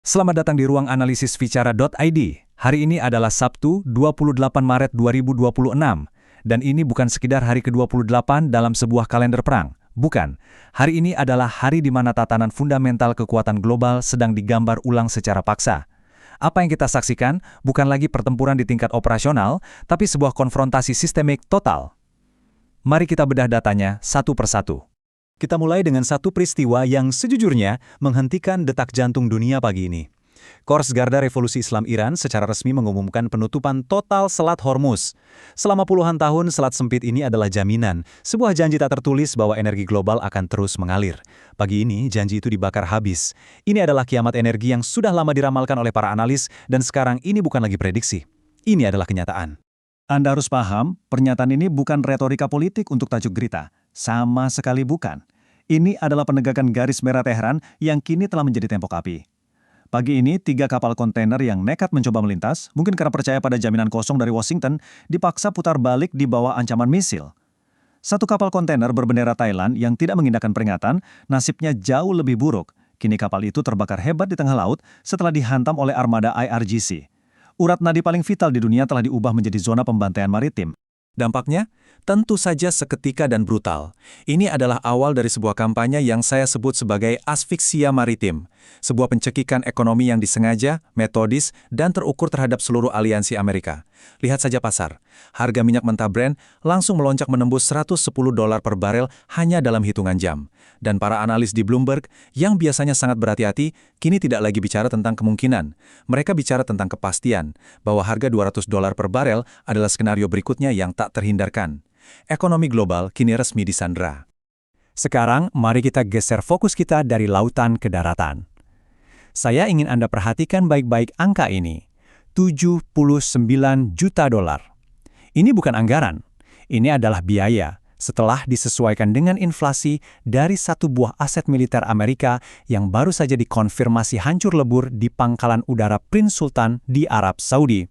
Selamat datang di ruang analisis Vicara.id. Hari ini adalah Sabtu, 28 Maret 2026. Dan ini bukan sekedar hari ke-28 dalam sebuah kalender perang. Bukan. Hari ini adalah hari di mana tatanan fundamental kekuatan global sedang digambar ulang secara paksa. Apa yang kita saksikan bukan lagi pertempuran di tingkat operasional, tapi sebuah konfrontasi sistemik total. Mari kita bedah datanya satu persatu. Kita mulai dengan satu peristiwa yang sejujurnya menghentikan detak jantung dunia pagi ini. Korps Garda Revolusi Islam Iran secara resmi mengumumkan penutupan total Selat Hormuz. Selama puluhan tahun, selat sempit ini adalah jaminan, sebuah janji tak tertulis bahwa energi global akan terus mengalir. Pagi ini, janji itu dibakar habis. Ini adalah kiamat energi yang sudah lama diramalkan oleh para analis, dan sekarang ini bukan lagi prediksi. Ini adalah kenyataan. Anda harus paham, pernyataan ini bukan retorika politik untuk tajuk berita. Sama sekali bukan. Ini adalah penegakan garis merah Teheran yang kini telah menjadi tembok api. Pagi ini, 3 kapal kontainer yang nekat mencoba melintas, mungkin karena percaya pada jaminan kosong dari Washington, dipaksa putar balik di bawah ancaman misil. Satu kapal kontainer berbendera Thailand yang tidak mengindahkan peringatan, nasibnya jauh lebih buruk. Kini kapal itu terbakar hebat di tengah laut setelah dihantam oleh armada IRGC. Urat nadi paling vital di dunia telah diubah menjadi zona pembantaian maritim. Dampaknya, tentu saja seketika dan brutal. Ini adalah awal dari sebuah kampanye yang saya sebut sebagai asfiksia maritim. Sebuah pencekikan ekonomi yang disengaja, metodis, dan terukur terhadap seluruh aliansi Amerika. Lihat saja pasar. Harga minyak mentah Brent langsung melonjak menembus $110 per barel hanya dalam hitungan jam. Dan para analis di Bloomberg yang biasanya sangat berhati-hati, kini tidak lagi bicara tentang kemungkinan. Mereka bicara tentang kepastian, bahwa harga $200 per barel adalah skenario berikutnya yang tak terhindarkan. Ekonomi global kini resmi disandera. Sekarang, mari kita geser fokus kita dari lautan ke daratan. Saya ingin Anda perhatikan baik-baik angka ini. $79 juta. Ini bukan anggaran. Ini adalah biaya setelah disesuaikan dengan inflasi dari satu buah aset militer Amerika yang baru saja dikonfirmasi hancur lebur di pangkalan udara Prince Sultan di Arab Saudi.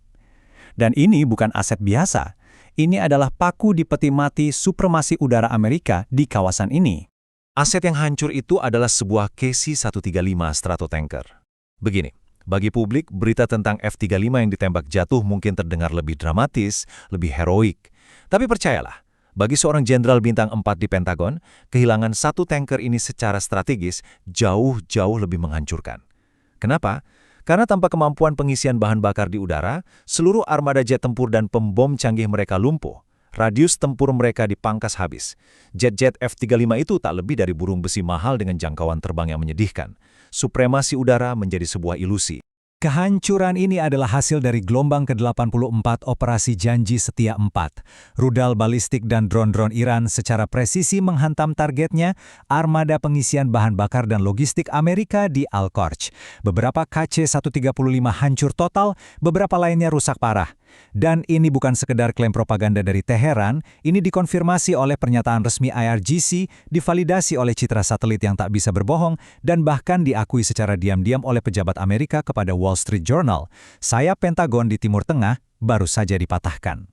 Dan ini bukan aset biasa. Ini adalah paku di peti mati supremasi udara Amerika di kawasan ini. Aset yang hancur itu adalah sebuah KC-135 Stratotanker. Begini, bagi publik, berita tentang F-35 yang ditembak jatuh mungkin terdengar lebih dramatis, lebih heroik. Tapi percayalah, bagi seorang jenderal bintang 4 di Pentagon, kehilangan satu tanker ini secara strategis jauh-jauh lebih menghancurkan. Kenapa? Karena tanpa kemampuan pengisian bahan bakar di udara, seluruh armada jet tempur dan pembom canggih mereka lumpuh. Radius tempur mereka dipangkas habis. Jet-jet F-35 itu tak lebih dari burung besi mahal dengan jangkauan terbang yang menyedihkan. Supremasi udara menjadi sebuah ilusi. Kehancuran ini adalah hasil dari gelombang ke-84 Operasi Janji Setia 4. Rudal balistik dan drone-drone Iran secara presisi menghantam targetnya, armada pengisian bahan bakar dan logistik Amerika di Al-Qarj. Beberapa KC-135 hancur total, beberapa lainnya rusak parah. Dan ini bukan sekedar klaim propaganda dari Teheran, ini dikonfirmasi oleh pernyataan resmi IRGC, divalidasi oleh citra satelit yang tak bisa berbohong, dan bahkan diakui secara diam-diam oleh pejabat Amerika kepada Wall Street Journal. Sayap Pentagon di Timur Tengah baru saja dipatahkan.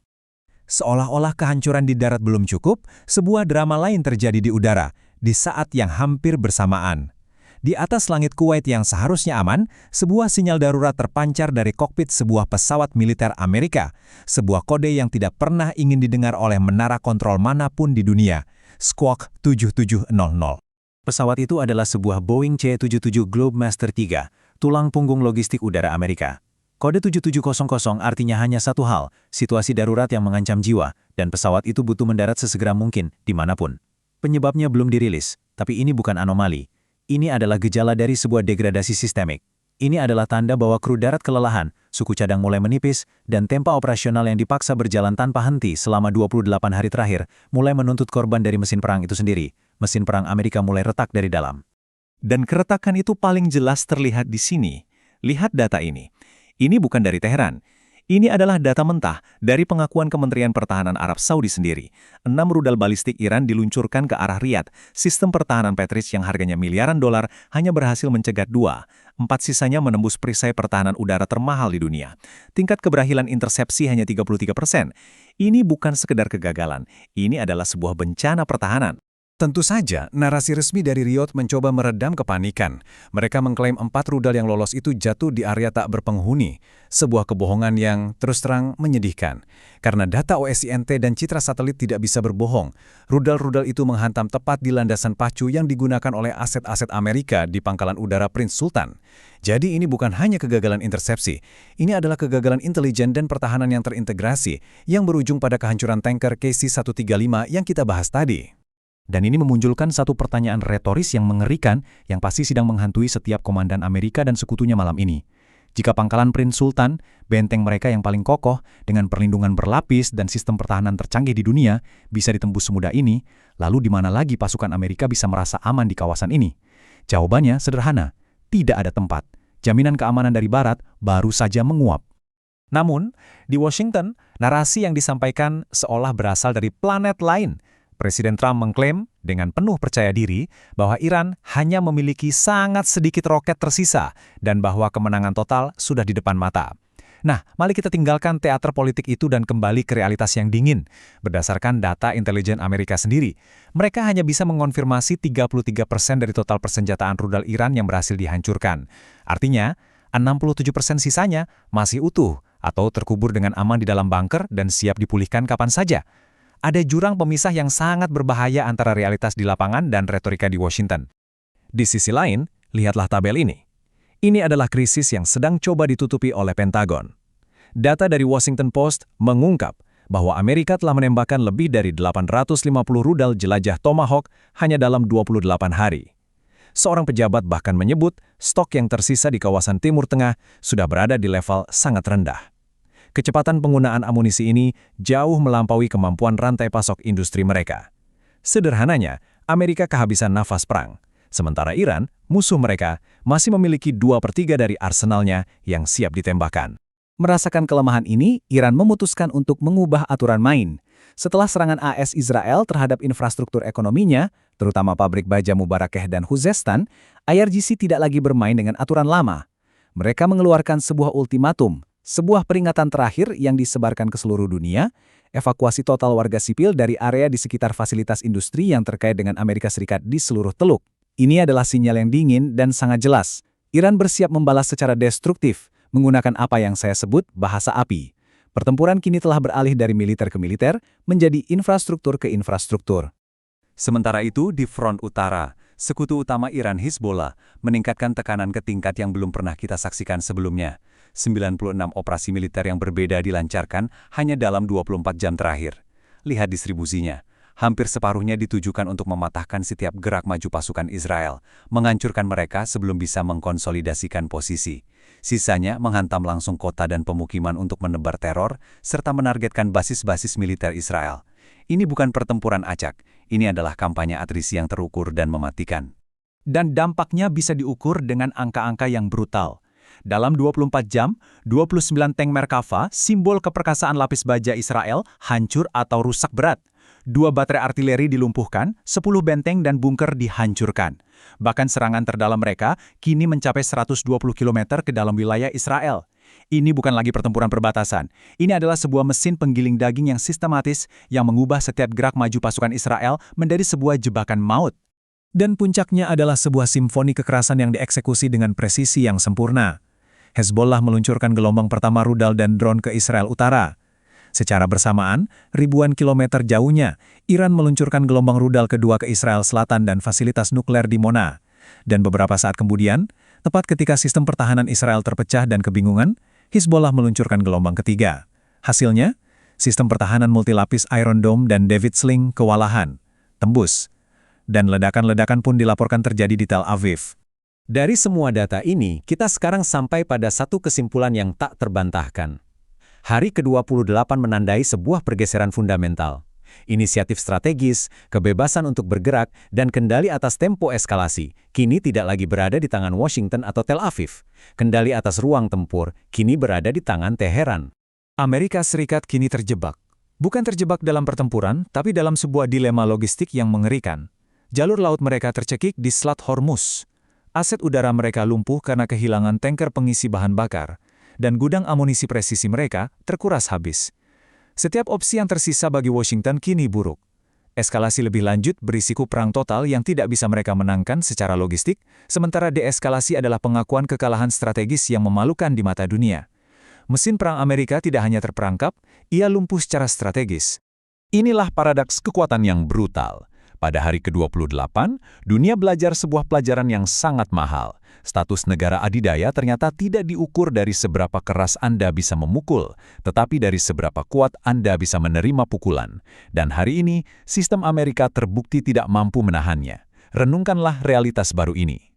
Seolah-olah kehancuran di darat belum cukup, sebuah drama lain terjadi di udara, di saat yang hampir bersamaan. Di atas langit Kuwait yang seharusnya aman, sebuah sinyal darurat terpancar dari kokpit sebuah pesawat militer Amerika. Sebuah kode yang tidak pernah ingin didengar oleh menara kontrol manapun di dunia. Squawk 7700. Pesawat itu adalah sebuah Boeing C-77 Globemaster III, tulang punggung logistik udara Amerika. Kode 7700 artinya hanya satu hal, situasi darurat yang mengancam jiwa, dan pesawat itu butuh mendarat sesegera mungkin, dimanapun. Penyebabnya belum dirilis, tapi ini bukan anomali. Ini adalah gejala dari sebuah degradasi sistemik. Ini adalah tanda bahwa kru darat kelelahan, suku cadang mulai menipis, dan tempo operasional yang dipaksa berjalan tanpa henti selama 28 hari terakhir mulai menuntut korban dari mesin perang itu sendiri. Mesin perang Amerika mulai retak dari dalam. Dan keretakan itu paling jelas terlihat di sini. Lihat data ini. Ini bukan dari Teheran. Ini adalah data mentah dari pengakuan Kementerian Pertahanan Arab Saudi sendiri. 6 rudal balistik Iran diluncurkan ke arah Riyadh. Sistem pertahanan Patriot yang harganya miliaran dolar hanya berhasil mencegat 2. 4 sisanya menembus perisai pertahanan udara termahal di dunia. Tingkat keberhasilan intersepsi hanya 33%. Ini bukan sekedar kegagalan. Ini adalah sebuah bencana pertahanan. Tentu saja, narasi resmi dari Riyadh mencoba meredam kepanikan. Mereka mengklaim 4 rudal yang lolos itu jatuh di area tak berpenghuni, sebuah kebohongan yang terus terang menyedihkan. Karena data OSINT dan citra satelit tidak bisa berbohong, rudal-rudal itu menghantam tepat di landasan pacu yang digunakan oleh aset-aset Amerika di pangkalan udara Prince Sultan. Jadi ini bukan hanya kegagalan intersepsi, ini adalah kegagalan intelijen dan pertahanan yang terintegrasi yang berujung pada kehancuran tanker KC-135 yang kita bahas tadi. Dan ini memunculkan satu pertanyaan retoris yang mengerikan yang pasti sedang menghantui setiap komandan Amerika dan sekutunya malam ini. Jika pangkalan Prince Sultan, benteng mereka yang paling kokoh, dengan perlindungan berlapis dan sistem pertahanan tercanggih di dunia, bisa ditembus semudah ini, lalu di mana lagi pasukan Amerika bisa merasa aman di kawasan ini? Jawabannya sederhana, tidak ada tempat. Jaminan keamanan dari Barat baru saja menguap. Namun, di Washington, narasi yang disampaikan seolah berasal dari planet lain. Presiden Trump mengklaim dengan penuh percaya diri bahwa Iran hanya memiliki sangat sedikit roket tersisa dan bahwa kemenangan total sudah di depan mata. Nah, mari kita tinggalkan teater politik itu dan kembali ke realitas yang dingin. Berdasarkan data intelijen Amerika sendiri, mereka hanya bisa mengonfirmasi 33% dari total persenjataan rudal Iran yang berhasil dihancurkan. Artinya, 67% sisanya masih utuh atau terkubur dengan aman di dalam bunker dan siap dipulihkan kapan saja. Ada jurang pemisah yang sangat berbahaya antara realitas di lapangan dan retorika di Washington. Di sisi lain, lihatlah tabel ini. Ini adalah krisis yang sedang coba ditutupi oleh Pentagon. Data dari Washington Post mengungkap bahwa Amerika telah menembakkan lebih dari 850 rudal jelajah Tomahawk hanya dalam 28 hari. Seorang pejabat bahkan menyebut stok yang tersisa di kawasan Timur Tengah sudah berada di level sangat rendah. Kecepatan penggunaan amunisi ini jauh melampaui kemampuan rantai pasok industri mereka. Sederhananya, Amerika kehabisan nafas perang, sementara Iran, musuh mereka, masih memiliki 2/3 dari arsenalnya yang siap ditembakkan. Merasakan kelemahan ini, Iran memutuskan untuk mengubah aturan main. Setelah serangan AS Israel terhadap infrastruktur ekonominya, terutama pabrik baja Mubarakeh dan Khuzestan, IRGC tidak lagi bermain dengan aturan lama. Mereka mengeluarkan sebuah ultimatum, sebuah peringatan terakhir yang disebarkan ke seluruh dunia, evakuasi total warga sipil dari area di sekitar fasilitas industri yang terkait dengan Amerika Serikat di seluruh teluk. Ini adalah sinyal yang dingin dan sangat jelas. Iran bersiap membalas secara destruktif, menggunakan apa yang saya sebut bahasa api. Pertempuran kini telah beralih dari militer ke militer, menjadi infrastruktur ke infrastruktur. Sementara itu, di front utara, sekutu utama Iran Hizbollah meningkatkan tekanan ke tingkat yang belum pernah kita saksikan sebelumnya. 96 operasi militer yang berbeda dilancarkan hanya dalam 24 jam terakhir. Lihat distribusinya. Hampir separuhnya ditujukan untuk mematahkan setiap gerak maju pasukan Israel, menghancurkan mereka sebelum bisa mengkonsolidasikan posisi. Sisanya menghantam langsung kota dan pemukiman untuk menebar teror, serta menargetkan basis-basis militer Israel. Ini bukan pertempuran acak, ini adalah kampanye atrisi yang terukur dan mematikan. Dan dampaknya bisa diukur dengan angka-angka yang brutal. Dalam 24 jam, 29 tank Merkava, simbol keperkasaan lapis baja Israel, hancur atau rusak berat. 2 baterai artileri dilumpuhkan, 10 benteng dan bunker dihancurkan. Bahkan serangan terdalam mereka kini mencapai 120 km ke dalam wilayah Israel. Ini bukan lagi pertempuran perbatasan. Ini adalah sebuah mesin penggiling daging yang sistematis yang mengubah setiap gerak maju pasukan Israel menjadi sebuah jebakan maut. Dan puncaknya adalah sebuah simfoni kekerasan yang dieksekusi dengan presisi yang sempurna. Hezbollah meluncurkan gelombang pertama rudal dan drone ke Israel Utara. Secara bersamaan, ribuan kilometer jauhnya, Iran meluncurkan gelombang rudal kedua ke Israel Selatan dan fasilitas nuklir di Mona. Dan beberapa saat kemudian, tepat ketika sistem pertahanan Israel terpecah dan kebingungan, Hizbollah meluncurkan gelombang ketiga. Hasilnya, sistem pertahanan multilapis Iron Dome dan David Sling kewalahan, tembus. Dan ledakan-ledakan pun dilaporkan terjadi di Tel Aviv. Dari semua data ini, kita sekarang sampai pada satu kesimpulan yang tak terbantahkan. Hari ke-28 menandai sebuah pergeseran fundamental. Inisiatif strategis, kebebasan untuk bergerak, dan kendali atas tempo eskalasi kini tidak lagi berada di tangan Washington atau Tel Aviv. Kendali atas ruang tempur kini berada di tangan Teheran. Amerika Serikat kini terjebak. Bukan terjebak dalam pertempuran, tapi dalam sebuah dilema logistik yang mengerikan. Jalur laut mereka tercekik di Selat Hormuz. Aset udara mereka lumpuh karena kehilangan tanker pengisi bahan bakar, dan gudang amunisi presisi mereka terkuras habis. Setiap opsi yang tersisa bagi Washington kini buruk. Eskalasi lebih lanjut berisiko perang total yang tidak bisa mereka menangkan secara logistik, sementara deeskalasi adalah pengakuan kekalahan strategis yang memalukan di mata dunia. Mesin perang Amerika tidak hanya terperangkap, ia lumpuh secara strategis. Inilah paradaks kekuatan yang brutal. Pada hari ke-28, dunia belajar sebuah pelajaran yang sangat mahal. Status negara adidaya ternyata tidak diukur dari seberapa keras Anda bisa memukul, tetapi dari seberapa kuat Anda bisa menerima pukulan. Dan hari ini, sistem Amerika terbukti tidak mampu menahannya. Renungkanlah realitas baru ini.